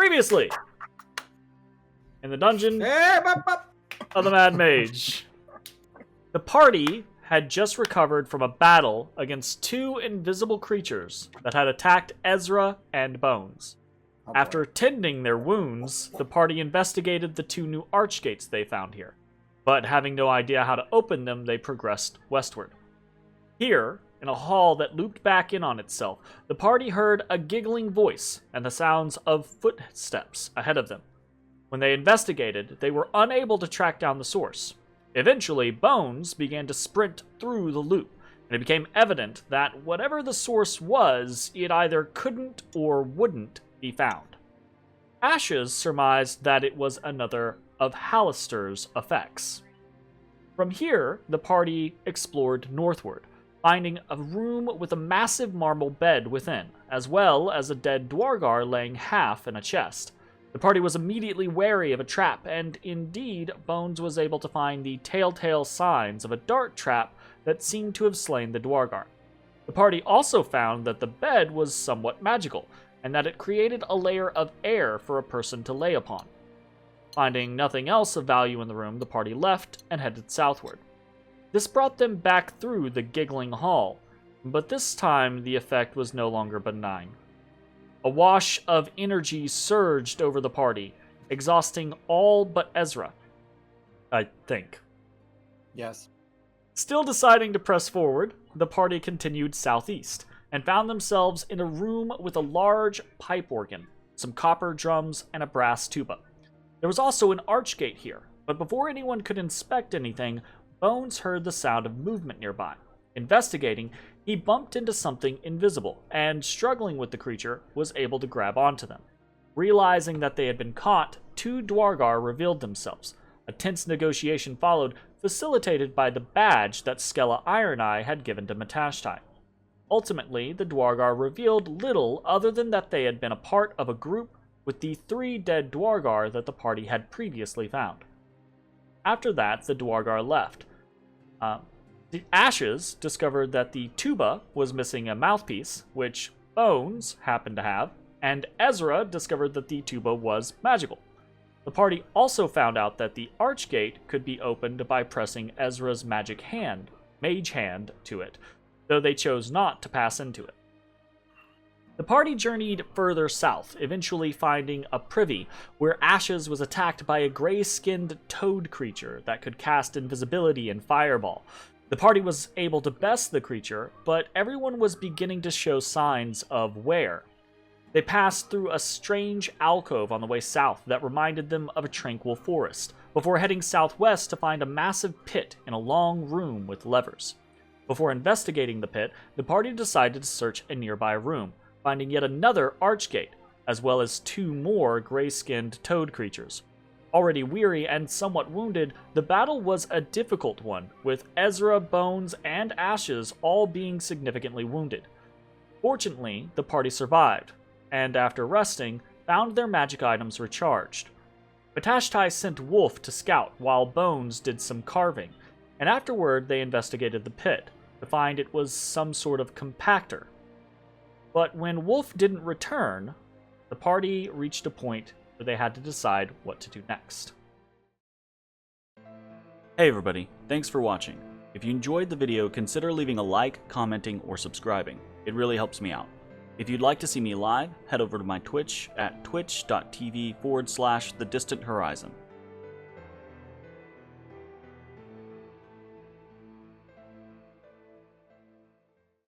Previously, in the dungeon of the Mad Mage, the party had just recovered from a battle against two invisible creatures that had attacked Ezrah and Bones. After tending their wounds, the party investigated the two new archgates they found here, but having no idea how to open them, they progressed westward. Here, in a hall that looped back in on itself, the party heard a giggling voice and the sounds of footsteps ahead of them. When they investigated, they were unable to track down the source. Eventually, Bones began to sprint through the loop, and it became evident that whatever the source was, it either couldn't or wouldn't be found. Ashes surmised that it was another of Halaster's effects. From here, the party explored northward, finding a room with a massive marble bed within, as well as a dead Dwargar laying half in a chest. The party was immediately wary of a trap, and indeed, Bones was able to find the telltale signs of a dart trap that seemed to have slain the Dwargar. The party also found that the bed was somewhat magical, and that it created a layer of air for a person to lay upon. Finding nothing else of value in the room, the party left and headed southward. This brought them back through the giggling hall, but this time the effect was no longer benign. A wash of energy surged over the party, exhausting all but Ezrah, I think. Yes. Still deciding to press forward, the party continued southeast, and found themselves in a room with a large pipe organ, some copper drums, and a brass tuba. There was also an archgate here, but before anyone could inspect anything, Bones heard the sound of movement nearby. Investigating, he bumped into something invisible, and struggling with the creature, was able to grab onto them. Realizing that they had been caught, two Dwargar revealed themselves. A tense negotiation followed, facilitated by the badge that Skella Ironeye had given to Matashtai. Ultimately, the Dwargar revealed little other than that they had been a part of a group with the three dead Dwargar that the party had previously found. After that, the Dwargar left. The Ashes discovered that the tuba was missing a mouthpiece, which Bones happened to have, and Ezrah discovered that the tuba was magical. The party also found out that the archgate could be opened by pressing Ezra's mage hand to it, though they chose not to pass into it. The party journeyed further south, eventually finding a privy where Ashes was attacked by a gray-skinned toad creature that could cast invisibility and fireball. The party was able to best the creature, but everyone was beginning to show signs of wear. They passed through a strange alcove on the way south that reminded them of a tranquil forest, before heading southwest to find a massive pit in a long room with levers. Before investigating the pit, the party decided to search a nearby room, finding yet another archgate, as well as two more gray-skinned toad creatures. Already weary and somewhat wounded, the battle was a difficult one, with Ezrah, Bones, and Ashes all being significantly wounded. Fortunately, the party survived, and after resting, found their magic items recharged. Matashtai sent Wolf to scout while Bones did some carving, and afterward they investigated the pit, to find it was some sort of compactor. But when Wolf didn't return, the party reached a point where they had to decide what to do next. Hey everybody, thanks for watching. If you enjoyed the video, consider leaving a like, commenting, or subscribing. It really helps me out. If you'd like to see me live, head over to my Twitch at twitch.tv/thedistanthorizon.